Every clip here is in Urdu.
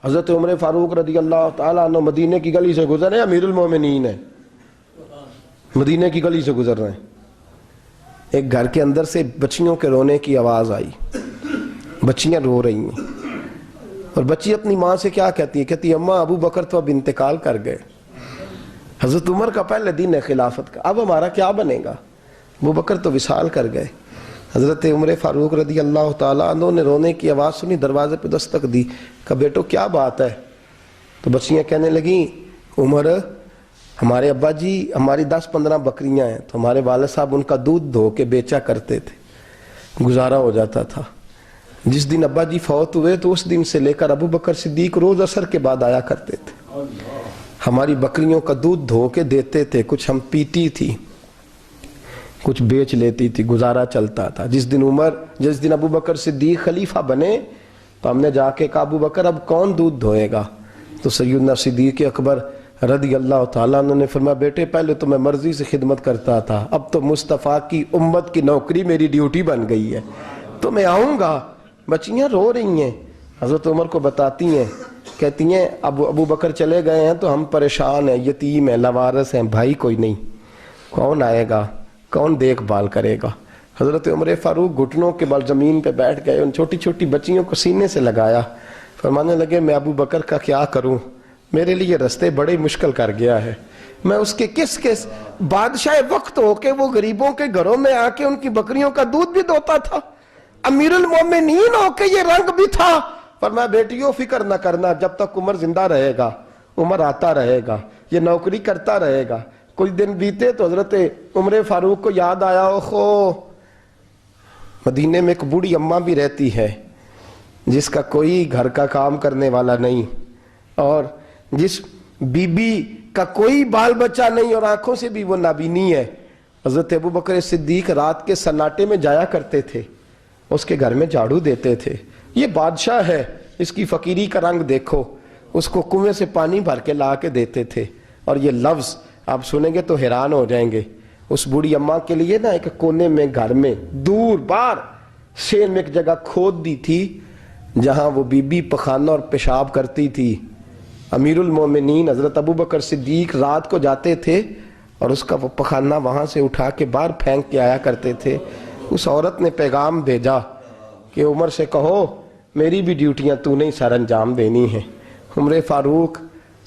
حضرت عمر فاروق رضی اللہ تعالیٰ عنہ مدینے کی گلی سے گزر رہے ہیں، امیر المومنین ہے، مدینے کی گلی سے گزر رہے ہیں، ایک گھر کے اندر سے بچیوں کے رونے کی آواز آئی، بچیاں رو رہی ہیں، اور بچی اپنی ماں سے کیا کہتی ہے؟ کہتی ہے اماں ابو بکر تو اب انتقال کر گئے، حضرت عمر کا پہلے دن ہے خلافت کا، اب ہمارا کیا بنے گا؟ ابو بکر تو وصال کر گئے۔ حضرت عمر فاروق رضی اللہ تعالیٰ عنہ نے رونے کی آواز سنی، دروازے پہ دستک دی، کہا بیٹو کیا بات ہے؟ تو بچیاں کہنے لگیں عمر ہمارے ابا جی ہماری 10-15 بکریاں ہیں، تو ہمارے والد صاحب ان کا دودھ دھو کے بیچا کرتے تھے، گزارا ہو جاتا تھا۔ جس دن ابا جی فوت ہوئے تو اس دن سے لے کر ابو بکر صدیق روز عصر کے بعد آیا کرتے تھے، ہماری بکریوں کا دودھ دھو کے دیتے تھے، کچھ ہم پیتی تھی، کچھ بیچ لیتی تھی، گزارا چلتا تھا۔ جس دن ابو بکر صدیق خلیفہ بنے تو ہم نے جا کے کہا ابو بکر اب کون دودھ دھوئے گا؟ تو سیدنا صدیق اکبر رضی اللہ تعالیٰ عنہ نے فرمایا بیٹے پہلے تو میں مرضی سے خدمت کرتا تھا، اب تو مصطفیٰ کی امت کی نوکری میری ڈیوٹی بن گئی ہے، تو میں آؤں گا۔ بچیاں رو رہی ہیں، حضرت عمر کو بتاتی ہیں، کہتی ہیں ابو بکر چلے گئے ہیں تو ہم پریشان ہیں، یتیم ہیں، لاوارث ہیں، بھائی کوئی نہیں، کون آئے گا، کون دیکھ بھال کرے گا؟ حضرت عمر فاروق گھٹنوں کے بل زمین پہ بیٹھ گئے، ان چھوٹی چھوٹی بچیوں کو سینے سے لگایا، فرمانے لگے میں ابو بکر کا کیا کروں، میرے لیے رستے بڑے مشکل کر گیا ہے، میں اس کے کس بادشاہ وقت ہو کے وہ غریبوں کے گھروں میں آ کے ان کی بکریوں کا دودھ بھی دوتا تھا، امیر المومنین ہو کے یہ رنگ بھی تھا۔ فرمایا بیٹیوں فکر نہ کرنا، جب تک عمر زندہ رہے گا، عمر آتا رہے گا، یہ نوکری کرتا رہے گا۔ کچھ دن بیتے تو حضرت عمر فاروق کو یاد آیا اوہو مدینے میں ایک بوڑھی اماں بھی رہتی ہے جس کا کوئی گھر کا کام کرنے والا نہیں، اور جس بی بی کا کوئی بال بچہ نہیں اور آنکھوں سے بھی وہ نابینی ہے۔ حضرت ابو بکر صدیق رات کے سناٹے میں جایا کرتے تھے، اس کے گھر میں جھاڑو دیتے تھے، یہ بادشاہ ہے، اس کی فقیری کا رنگ دیکھو، اس کو کنویں سے پانی بھر کے لا کے دیتے تھے۔ اور یہ لفظ آپ سنیں گے تو حیران ہو جائیں گے، اس بوڑھی اماں کے لیے نا ایک کونے میں گھر میں دور بار شیر میں ایک جگہ کھود دی تھی جہاں وہ بی بی پخانہ اور پیشاب کرتی تھی۔ امیر المومنین حضرت ابو بکر صدیق رات کو جاتے تھے اور اس کا وہ پخانہ وہاں سے اٹھا کے باہر پھینک کے آیا کرتے تھے۔ اس عورت نے پیغام بھیجا کہ عمر سے کہو میری بھی ڈیوٹیاں تو نہیں سر انجام دینی ہیں۔ عمر فاروق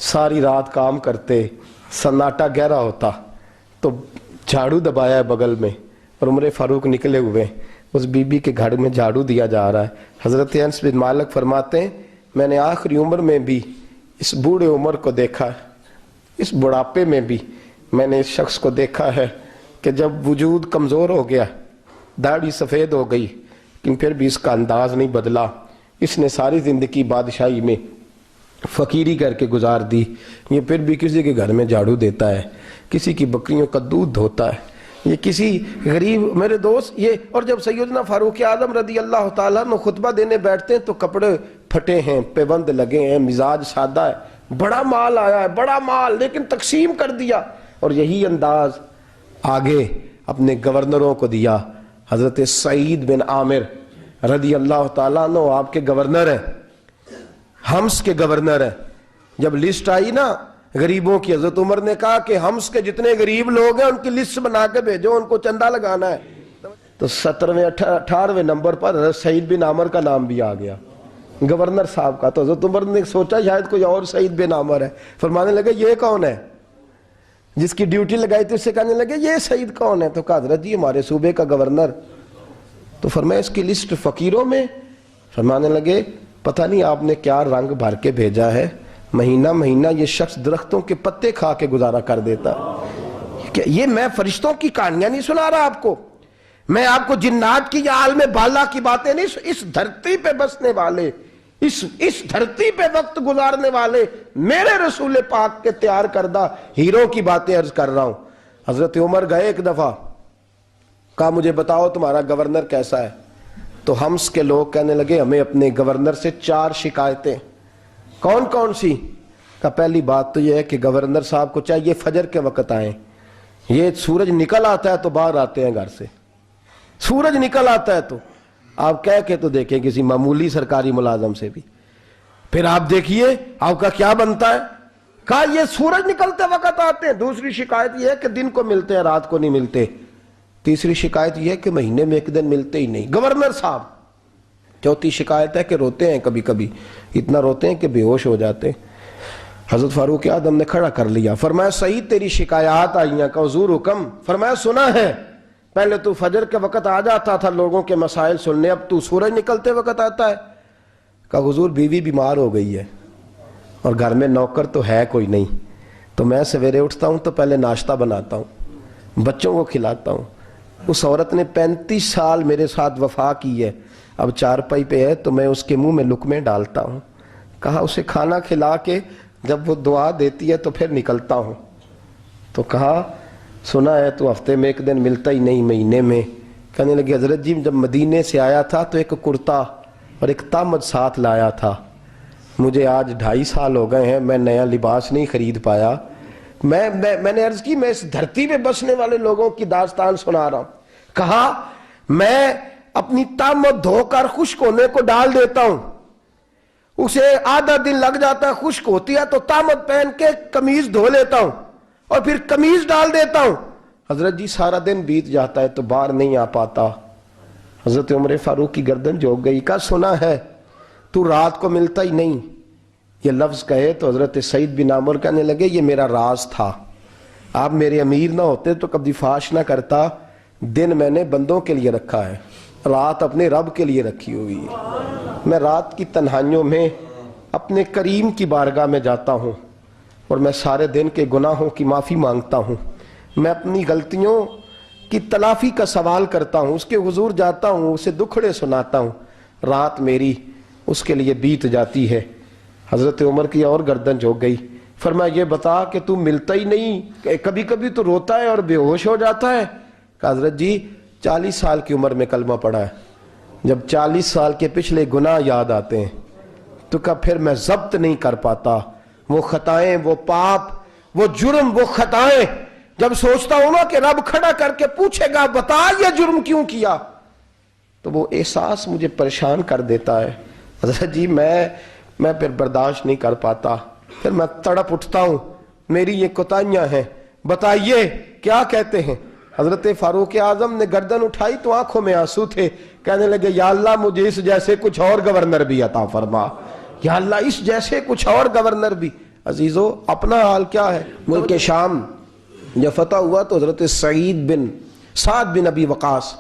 ساری رات کام کرتے، سناٹا گہرا ہوتا تو جھاڑو دبایا ہے بغل میں اور عمر فاروق نکلے ہوئے، اس بی بی کے گھر میں جھاڑو دیا جا رہا ہے۔ حضرت انس بن مالک فرماتے ہیں میں نے آخری عمر میں بھی اس بوڑھے عمر کو دیکھا ہے، اس بڑھاپے میں بھی میں نے اس شخص کو دیکھا ہے کہ جب وجود کمزور ہو گیا، داڑھی سفید ہو گئی، لیکن پھر بھی اس کا انداز نہیں بدلا، اس نے ساری زندگی بادشاہی میں فقیری کر کے گزار دی، یہ پھر بھی کسی کے گھر میں جھاڑو دیتا ہے، کسی کی بکریوں کا دودھ دھوتا ہے، یہ کسی غریب میرے دوست یہ۔ اور جب سیدنا فاروق اعظم رضی اللہ تعالیٰ عنہ خطبہ دینے بیٹھتے ہیں تو کپڑے پھٹے ہیں، پیبند لگے ہیں، مزاج سادہ ہے، بڑا مال آیا ہے، بڑا مال، لیکن تقسیم کر دیا، اور یہی انداز آگے اپنے گورنروں کو دیا۔ حضرت سعید بن عامر رضی اللہ تعالیٰ عنہ آپ کے گورنر ہیں، حمص کے گورنر ہیں۔ جب لسٹ آئی نا غریبوں کی، حضرت عمر نے کہا کہ حمص کے جتنے غریب لوگ ہیں ان کی لسٹ بنا کے بھیجو، ان کو چندہ لگانا ہے۔ تو 17ویں 18ویں نمبر پر حضرت سعید بن عامر کا نام بھی آ گیا، گورنر صاحب کا۔ تو حضرت عمر نے سوچا شاید کوئی اور سعید بن عامر ہے، فرمانے لگے یہ کون ہے؟ جس کی ڈیوٹی لگائی تھی اس سے کہنے لگے یہ سعید کون ہے؟ تو کہا حضرت جی ہمارے صوبے کا گورنر۔ تو فرمایا اس کی لسٹ فقیروں میں؟ فرمانے لگے پتہ نہیں آپ نے کیا رنگ بھر کے بھیجا ہے، مہینہ مہینہ یہ شخص درختوں کے پتے کھا کے گزارا کر دیتا۔ یہ میں فرشتوں کی کہانیاں نہیں سنا رہا آپ کو، میں آپ کو جنات کی یا عالم بالا کی باتیں نہیں، اس دھرتی پہ بسنے والے، اس دھرتی پہ وقت گزارنے والے میرے رسول پاک کے تیار کردہ ہیرو کی باتیں عرض کر رہا ہوں۔ حضرت عمر گئے ایک دفعہ، کہا مجھے بتاؤ تمہارا گورنر کیسا ہے؟ تو حمص کے لوگ کہنے لگے ہمیں اپنے گورنر سے 4 شکایتیں۔ کون کون سی؟ کہا پہلی بات تو یہ ہے کہ گورنر صاحب کو چاہیے فجر کے وقت آئیں، یہ سورج نکل آتا ہے تو باہر آتے ہیں گھر سے، سورج نکل آتا ہے تو آپ کہہ کے تو دیکھیں کسی معمولی سرکاری ملازم سے بھی۔ پھر آپ دیکھیے آپ کا کیا بنتا ہے. کہا یہ سورج نکلتے وقت آتے ہیں. دوسری شکایت یہ ہے کہ دن کو ملتے ہیں رات کو نہیں ملتے. تیسری شکایت یہ ہے کہ مہینے میں ایک دن ملتے ہی نہیں گورنر صاحب. چوتھی شکایت ہے کہ روتے ہیں کبھی کبھی, اتنا روتے ہیں کہ بے ہوش ہو جاتے ہیں. حضرت فاروق اعظم نے کھڑا کر لیا, فرمایا سعید تیری شکایات آئی ہیں. کہ حضور حکم. فرمایا سنا ہے, پہلے تو فجر کے وقت آ جاتا تھا لوگوں کے مسائل سننے, اب تو سورج نکلتے وقت آتا ہے. کہا حضور بیوی بیمار ہو گئی ہے اور گھر میں نوکر تو ہے کوئی نہیں, تو میں سویرے اٹھتا ہوں تو پہلے ناشتہ بناتا ہوں, بچوں کو کھلاتا ہوں. اس عورت نے 35 سال میرے ساتھ وفا کی ہے, اب چارپائی پہ ہے تو میں اس کے منہ میں لقمے ڈالتا ہوں. کہا اسے کھانا کھلا کے جب وہ دعا دیتی ہے تو پھر نکلتا ہوں. تو کہا سنا ہے تو ہفتے میں ایک دن ملتا ہی نہیں مہینے میں. کہنے لگے حضرت جی جب مدینے سے آیا تھا تو ایک کرتا اور ایک تامد ساتھ لایا تھا, مجھے آج 2.5 سال ہو گئے ہیں, میں نیا لباس نہیں خرید پایا. میں نے عرض کی میں اس دھرتی پہ بسنے والے لوگوں کی داستان سنا رہا ہوں. کہا میں اپنی تامد دھو کر خشک ہونے کو ڈال دیتا ہوں, اسے آدھا دن لگ جاتا ہے, خشک ہوتی ہے تو تامد پہن کے قمیض دھو لیتا ہوں اور پھر قمیض ڈال دیتا ہوں. حضرت جی سارا دن بیت جاتا ہے تو باہر نہیں آ پاتا. حضرت عمر فاروق کی گردن جھک گئی. کہا سنا ہے تو رات کو ملتا ہی نہیں. یہ لفظ کہے تو حضرت سعید بن عامر کہنے لگے یہ میرا راز تھا, آپ میرے امیر نہ ہوتے تو کبھی فاش نہ کرتا. دن میں نے بندوں کے لیے رکھا ہے, رات اپنے رب کے لیے رکھی ہوئی ہے. میں رات کی تنہائیوں میں اپنے کریم کی بارگاہ میں جاتا ہوں اور میں سارے دن کے گناہوں کی معافی مانگتا ہوں. میں اپنی غلطیوں کی تلافی کا سوال کرتا ہوں, اس کے حضور جاتا ہوں, اسے دکھڑے سناتا ہوں. رات میری اس کے لیے بیت جاتی ہے. حضرت عمر کی اور گردن جھک گئی. فرمایا یہ بتا کہ تو ملتا ہی نہیں, کبھی کبھی تو روتا ہے اور بے ہوش ہو جاتا ہے. کہ حضرت جی 40 سال کی عمر میں کلمہ پڑھا ہے, جب 40 سال کے پچھلے گناہ یاد آتے ہیں تو کہ پھر میں ضبط نہیں کر پاتا. وہ خطائیں, وہ پاپ, وہ جرم, وہ خطائیں جب سوچتا ہوں نا کہ رب کھڑا کر کے پوچھے گا بتا یہ جرم کیوں کیا, تو وہ احساس مجھے پریشان کر دیتا ہے. حضرت جی میں پھر برداشت نہیں کر پاتا, پھر میں تڑپ اٹھتا ہوں, میری یہ کوتاہیاں ہیں, بتائیے کیا کہتے ہیں. حضرت فاروق اعظم نے گردن اٹھائی تو آنکھوں میں آنسو تھے. کہنے لگے یا اللہ مجھے اس جیسے کچھ اور گورنر بھی عطا فرما, یا اللہ اس جیسے کچھ اور گورنر بھی. عزیزو اپنا حال کیا ہے. ملک شام جب فتح ہوا تو حضرت سعد بن ابی وقاص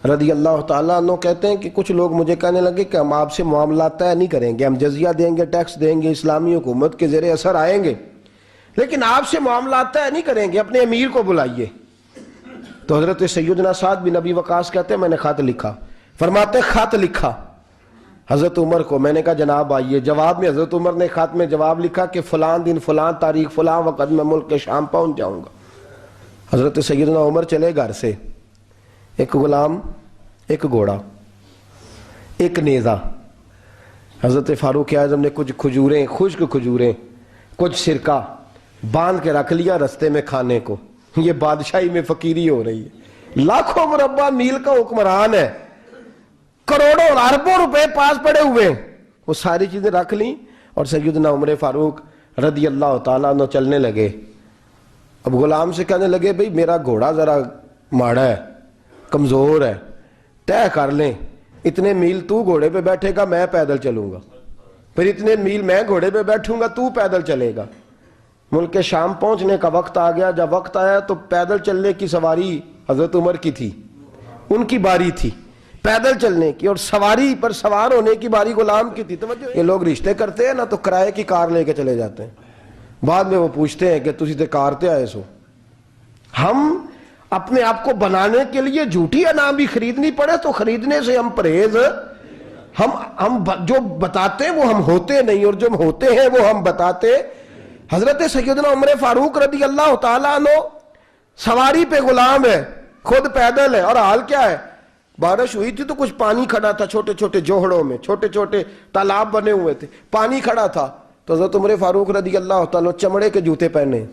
رضی اللہ تعالیٰ عنہ کہتے ہیں کہ کچھ لوگ مجھے کہنے لگے کہ ہم آپ سے معاملات طے نہیں کریں گے, ہم جزیہ دیں گے, ٹیکس دیں گے, اسلامی حکومت کے زیر اثر آئیں گے, لیکن آپ سے معاملات طے نہیں کریں گے, اپنے امیر کو بلائیے. تو حضرت سیدنا سعد بن ابی وقاص کہتے ہیں میں نے خط لکھا. فرماتے خط لکھا حضرت عمر کو. میں نے کہا جناب آئیے. جواب میں حضرت عمر نے خط میں جواب لکھا کہ فلان دن فلان تاریخ فلان وقت میں ملک شام پہنچ جاؤں گا. حضرت سیدنا عمر چلے گھر سے, ایک غلام, ایک گھوڑا, ایک نیزہ. حضرت فاروق اعظم نے کچھ کھجوریں, خشک کھجوریں, کچھ سرکہ باندھ کے رکھ لیا رستے میں کھانے کو. یہ بادشاہی میں فقیری ہو رہی ہے. لاکھوں مربع میل کا حکمران ہے, کروڑوں اور اربوں روپے پاس پڑے ہوئے, وہ ساری چیزیں رکھ لیں اور سیدنا عمر فاروق رضی اللہ تعالیٰ عنہ چلنے لگے. اب غلام سے کہنے لگے بھئی میرا گھوڑا ذرا ماڑا ہے, کمزور ہے, طے کر لیں اتنے میل تو گھوڑے پہ بیٹھے گا, میں پیدل چلوں گا, پھر اتنے میل میں گھوڑے پہ بیٹھوں گا, تو پیدل چلے گا. ملک شام پہنچنے کا وقت آ گیا. جب وقت آیا تو پیدل چلنے کی سواری حضرت عمر کی تھی, ان کی باری تھی پیدل چلنے کی, اور سواری پر سوار ہونے کی باری غلام کی تھی. توجہ, یہ لوگ رشتے کرتے ہیں نا تو کرائے کی کار لے کے چلے جاتے ہیں, بعد میں وہ پوچھتے ہیں کہ تسی تے کار تے آئے سو. ہم اپنے آپ کو بنانے کے لیے جھوٹی انعام بھی خریدنی پڑے تو خریدنے سے ہم پرہیز, ہم جو بتاتے وہ ہم ہوتے نہیں, اور جو ہم ہوتے ہیں وہ ہم بتاتے. حضرت سیدنا عمر فاروق رضی اللہ تعالیٰ عنہ سواری پہ غلام ہے, خود پیدل ہے, اور حال کیا ہے, بارش ہوئی تھی تو کچھ پانی کھڑا تھا, چھوٹے چھوٹے جوہڑوں میں چھوٹے چھوٹے تالاب بنے ہوئے تھے, پانی کھڑا تھا. تو حضرت عمر فاروق رضی اللہ تعالیٰ چمڑے کے جوتے پہنے,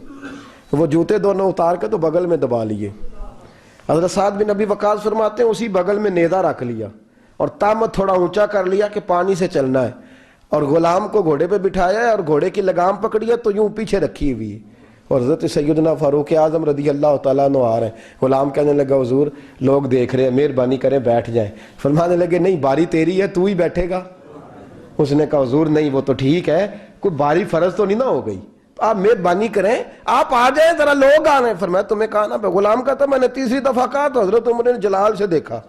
وہ جوتے دونوں اتار کے تو بغل میں دبا لیے. حضرت سعد بن ابی وقاص فرماتے ہیں اسی بغل میں نیزہ رکھ لیا اور تامت تھوڑا اونچا کر لیا کہ پانی سے چلنا ہے. اور غلام کو گھوڑے پہ بٹھایا ہے اور گھوڑے کی لگام پکڑی ہے تو یوں پیچھے رکھی ہوئی ہے، اور حضرت سیدنا فاروق اعظم رضی اللہ تعالیٰ عنہ آ رہے ہیں۔ غلام کہنے لگا حضور لوگ دیکھ رہے ہیں، مہربانی کریں بیٹھ جائیں۔ فرمانے لگے نہیں، باری تیری ہے، تو ہی بیٹھے گا۔ اس نے کہا حضور نہیں، وہ تو ٹھیک ہے، کوئی باری فرض تو نہیں نہ ہو گئی، آپ مہربانی کریں آپ آ جائیں، ذرا لوگ آ رہے ہیں۔ فرمایا تمہیں کہا نا، غلام کہتا میں نے تیسری دفعہ کہا تو حضرت عمر نے جلال سے دیکھا،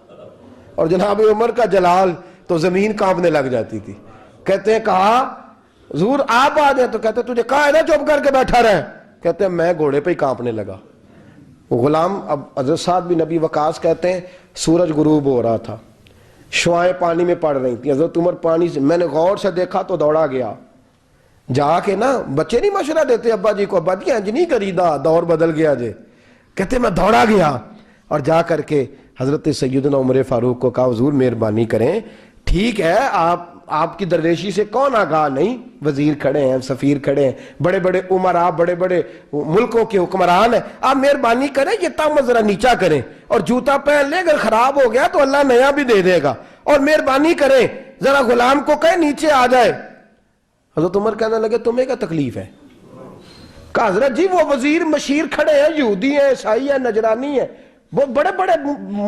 اور جناب عمر کا جلال تو زمین کانپنے لگ جاتی تھی۔ کہتے ہیں کہا حضور آپ آ جائیں، تو کہتے تجھے کہا ہے نا چپ کر کے بیٹھا رہے، کہتے ہیں میں گھوڑے پہ ہی کانپنے لگا۔ غلام اب حضرت سعد بن ابی وقاص کہتے ہیں سورج غروب ہو رہا تھا، شعائیں پانی میں پڑ رہی تھیں، حضرت عمر پانی سے، میں نے غور سے دیکھا تو دوڑا گیا، جا کے نا بچے نہیں مشورہ دیتے ابا جی کو، ابا جی انج نہیں کری دا، دور بدل گیا جے، کہتے میں دوڑا گیا اور جا کر کے حضرت سیدنا عمر فاروق کو کہا حضور مہربانی کریں، ٹھیک ہے آپ کی درویشی سے کون آگاہ نہیں، وزیر کھڑے ہیں، سفیر کھڑے ہیں، بڑے بڑے عمرا، بڑے بڑے ملکوں کے حکمران ہیں، آپ مہربانی کریں یہ تامت ذرا نیچا کریں اور جوتا پہن لیں، اگر خراب ہو گیا تو اللہ نیا بھی دے دے گا، اور مہربانی کریں ذرا غلام کو کہیں نیچے آ جائے۔ حضرت عمر کہنے لگے تمہیں کیا تکلیف ہے؟ کہا حضرت جی وہ وزیر مشیر کھڑے ہیں، یہودی ہیں، عیسائی ہیں، نجرانی ہیں، وہ بڑے بڑے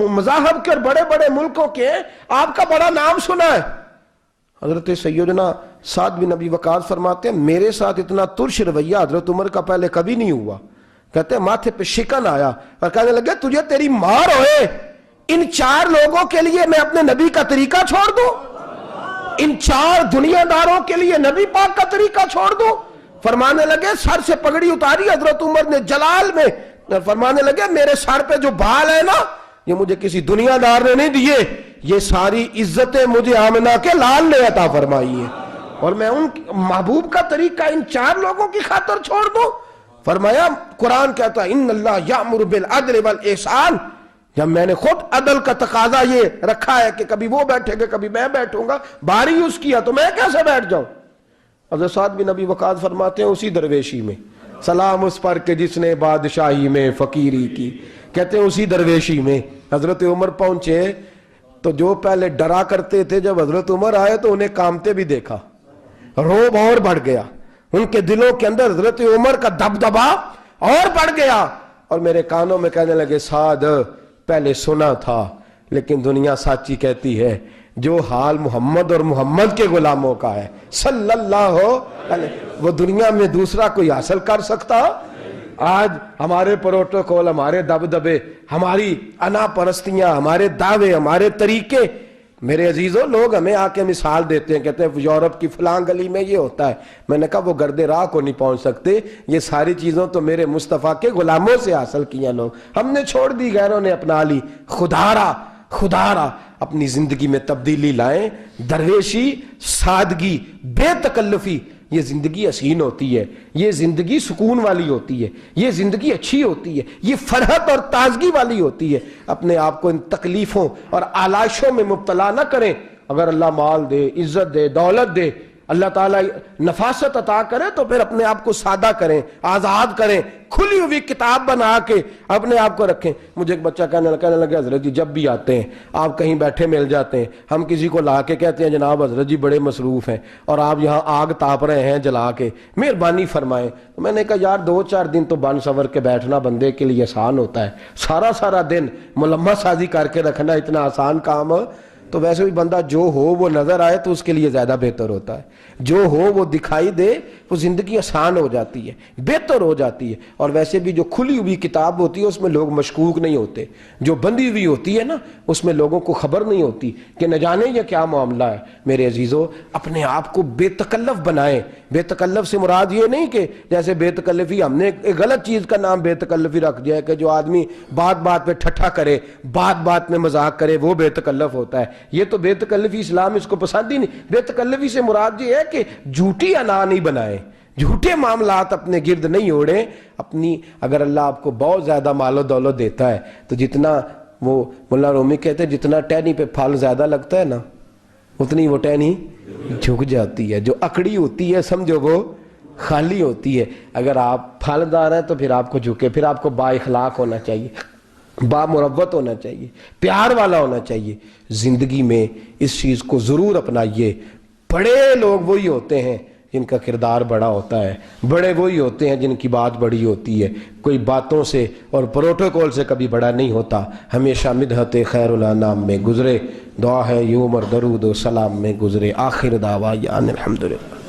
مذاہب کے اور بڑے بڑے ملکوں کے ہیں، آپ کا بڑا نام سنا ہے۔ حضرت سیدنا سعد بن ابی وقاص فرماتے ہیں میرے ساتھ اتنا ترش رویہ حضرت عمر کا پہلے کبھی نہیں ہوا، کہتے ہیں ماتھے پہ شکن آیا اور کہنے لگے تجھے تیری مار ہوئے، ان 4 لوگوں کے لیے میں اپنے نبی کا طریقہ چھوڑ دوں، ان 4 دنیا داروں کے لیے نبی پاک کا طریقہ چھوڑ دوں؟ فرمانے لگے سر سے پگڑی اتاری حضرت عمر نے جلال میں، فرمانے لگے میرے سر پہ جو بال ہے نا یہ مجھے کسی دنیا دار نے نہیں دیے، یہ ساری عزتیں مجھے آمنہ کے لال نے عطا فرمائی ہے، اور میں ان محبوب کا طریقہ ان 4 لوگوں کی خاطر چھوڑ دوں؟ فرمایا قرآن کہتا ہے ان اللہ یامر بالعدل والاحسان، جب میں نے خود عدل کا تقاضا یہ رکھا ہے کہ کبھی وہ بیٹھے گا کبھی میں بیٹھوں گا، باری اس کیا تو میں کیسے بیٹھ جاؤں؟ حضرت سعد بن ابی وقاص فرماتے ہیں اسی درویشی میں سلام اس پر کہ جس نے بادشاہی میں فقیری کی، کہتے ہیں اسی درویشی میں حضرت عمر پہنچے تو جو پہلے ڈرا کرتے تھے جب حضرت عمر آئے تو انہیں کامتے بھی دیکھا، روب اور بڑھ گیا، ان کے دلوں کے اندر حضرت عمر کا دبدبا اور بڑھ گیا، اور میرے کانوں میں کہنے لگے سعد پہلے سنا تھا لیکن دنیا سچی کہتی ہے جو حال محمد اور محمد کے غلاموں کا ہے صلی اللہ علیہ، وہ دنیا میں دوسرا کوئی حاصل کر سکتا؟ آج ہمارے پروٹوکول، ہمارے دبدبے، ہماری انا پرستیاں، ہمارے دعوے، ہمارے طریقے، میرے عزیزوں لوگ ہمیں آ کے مثال دیتے ہیں، کہتے ہیں یورپ کی فلاں گلی میں یہ ہوتا ہے، میں نے کہا وہ گرد راہ کو نہیں پہنچ سکتے، یہ ساری چیزوں تو میرے مصطفیٰ کے غلاموں سے حاصل کیا لوگ، ہم نے چھوڑ دی، غیروں نے اپنا لی۔ خدارا اپنی زندگی میں تبدیلی لائیں، درویشی، سادگی، بے تکلفی، یہ زندگی حسین ہوتی ہے، یہ زندگی سکون والی ہوتی ہے، یہ زندگی اچھی ہوتی ہے، یہ فرحت اور تازگی والی ہوتی ہے۔ اپنے آپ کو ان تکلیفوں اور آلائشوں میں مبتلا نہ کریں، اگر اللہ مال دے، عزت دے، دولت دے، اللہ تعالیٰ نفاست عطا کرے تو پھر اپنے آپ کو سادہ کریں، آزاد کریں، کھلی ہوئی کتاب بنا کے اپنے آپ کو رکھیں۔ مجھے ایک بچہ کہنے لگا حضرت جی جب بھی آتے ہیں آپ کہیں بیٹھے مل جاتے ہیں، ہم کسی کو لا کے کہتے ہیں جناب حضرت جی بڑے مصروف ہیں اور آپ یہاں آگ تاپ رہے ہیں جلا کے، مہربانی فرمائیں۔ میں نے کہا یار 2-4 دن تو بن سور کے بیٹھنا بندے کے لیے آسان ہوتا ہے، سارا دن ملمہ سازی کر کے رکھنا اتنا آسان کام، تو ویسے بھی بندہ جو ہو وہ نظر آئے تو اس کے لیے زیادہ بہتر ہوتا ہے، جو ہو وہ دکھائی دے، وہ زندگی آسان ہو جاتی ہے، بہتر ہو جاتی ہے۔ اور ویسے بھی جو کھلی ہوئی کتاب ہوتی ہے اس میں لوگ مشکوک نہیں ہوتے، جو بندی ہوئی ہوتی ہے نا اس میں لوگوں کو خبر نہیں ہوتی کہ نہ جانے یہ کیا معاملہ ہے۔ میرے عزیزو اپنے آپ کو بے تکلف بنائیں۔ بے تکلف سے مراد یہ نہیں کہ جیسے بے تکلفی ہم نے ایک غلط چیز کا نام بے تکلفی رکھ دیا ہے کہ جو آدمی بات پہ ٹھٹھا کرے، بات میں مذاق کرے، وہ بے تکلف ہوتا ہے۔ یہ تو بے تکلفی اسلام اس کو پسند ہی نہیں۔ بے تکلفی سے مراد یہ ہے کہ جھوٹی انا نہیں بنائیں، جھوٹے معاملات اپنے گرد نہیں اوڑیں۔ اپنی اگر اللہ آپ کو بہت زیادہ مال و دولت دیتا ہے تو جتنا وہ مولانا رومی کہتے ہیں جتنا ٹہنی پہ پھل زیادہ لگتا ہے نا اتنی وہ ٹہنی جھک جاتی ہے، جو اکڑی ہوتی ہے سمجھو وہ خالی ہوتی ہے۔ اگر آپ پھلدار ہیں تو پھر آپ کو جھکے، پھر آپ کو با اخلاق ہونا چاہیے، با مروت ہونا چاہیے، پیار والا ہونا چاہیے۔ زندگی میں اس چیز کو ضرور اپنائیے، بڑے لوگ وہی ہوتے ہیں جن کا کردار بڑا ہوتا ہے، بڑے وہی ہوتے ہیں جن کی بات بڑی ہوتی ہے، کوئی باتوں سے اور پروٹوکول سے کبھی بڑا نہیں ہوتا، ہمیشہ مدحت خیر الانام میں گزرے، دعا ہے یہ عمر درود و سلام میں گزرے، آخر دعویٰ الحمدللہ۔